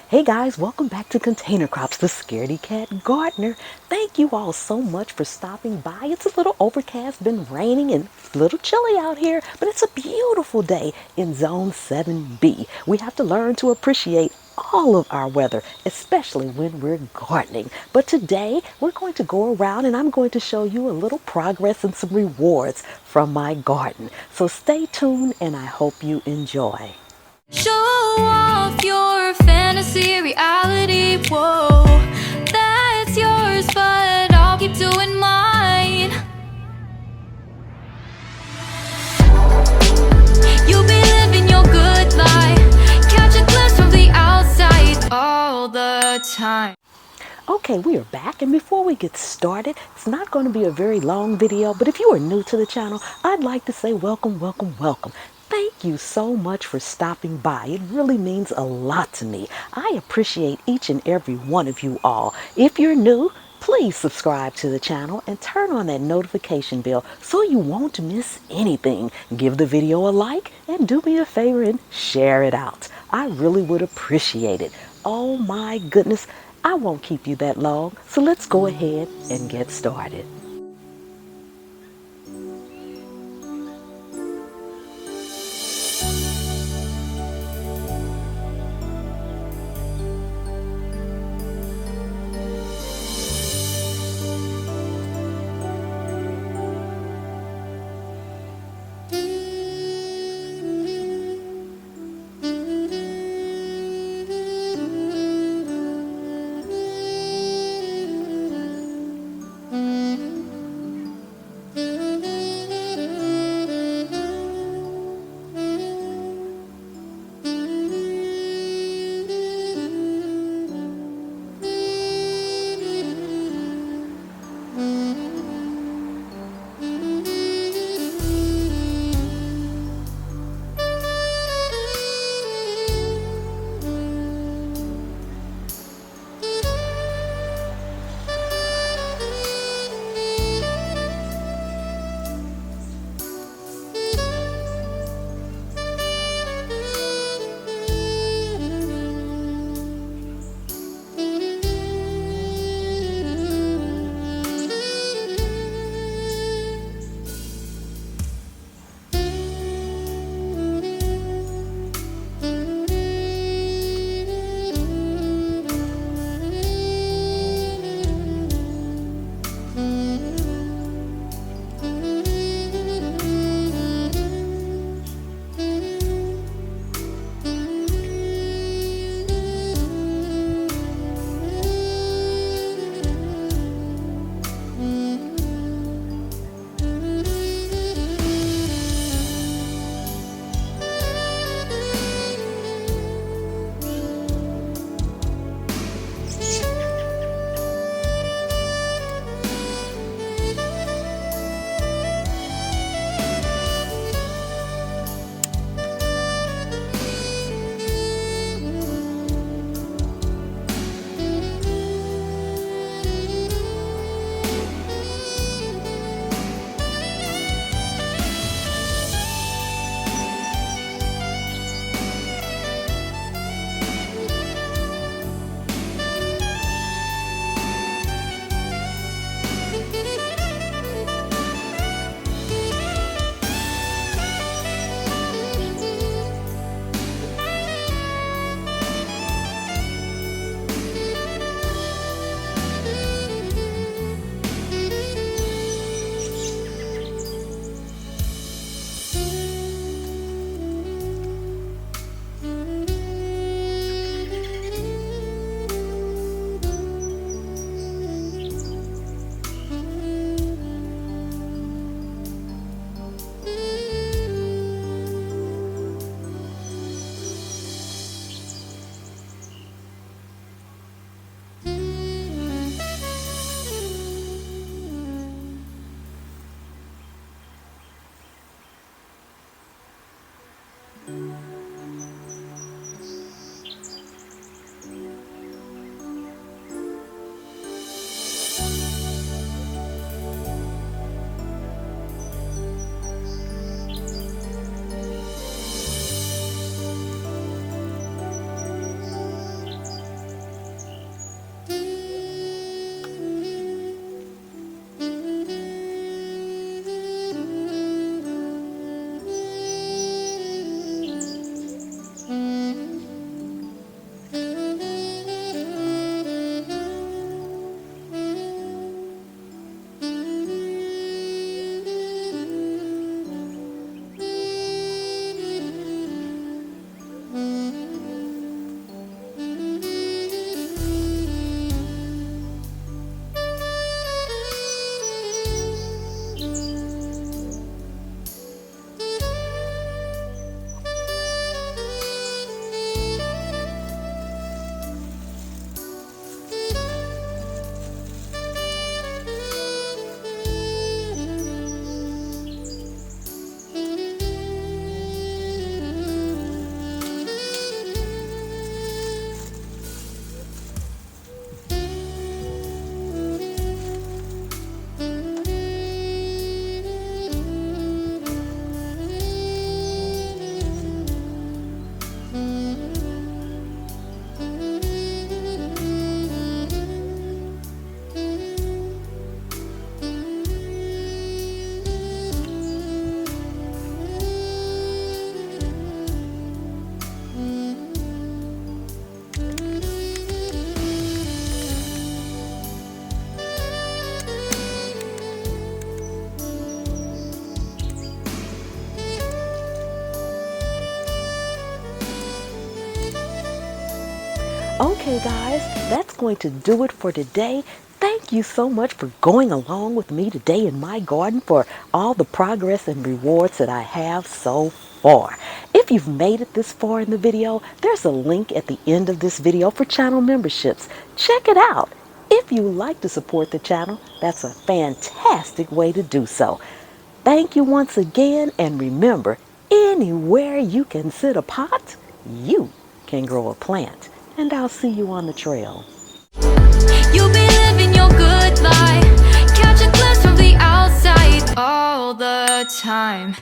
Hey guys, welcome back to Container Crops, the Scaredy Cat Gardener. Thank you all so much for stopping by. It's a little overcast, been raining and a little chilly out here, but it's a beautiful day in Zone 7B. We have to learn to appreciate all of our weather, especially when we're gardening. But today we're going to go around and I'm going to show you a little progress and some rewards from my garden. So stay tuned and I hope you enjoy. Show off your fantasy reality, whoa, that's yours, but I'll keep doing mine. You'll be living your good life, catch a glimpse from the outside all the time. Okay, we are back, and before we get started, it's not going to be a very long video, but if you are new to the channel, I'd like to say welcome, welcome, welcome. Thank you so much for stopping by. It really means a lot to me. I appreciate each and every one of you all. If you're new, please subscribe to the channel and turn on that notification bell so you won't miss anything. Give the video a like and do me a favor and share it out. I really would appreciate it. Oh my goodness. I won't keep you that long, so let's go ahead and get started. Okay, guys, that's going to do it for today. Thank you so much for going along with me today in my garden for all the progress and rewards that I have so far. If you've made it this far in the video, there's a link at the end of this video for channel memberships. Check it out. If you like to support the channel, that's a fantastic way to do so. Thank you once again, and remember, anywhere you can sit a pot, you can grow a plant. And I'll see you on the trail. You'll be living your good life. Catch a glimpse from the outside all the time.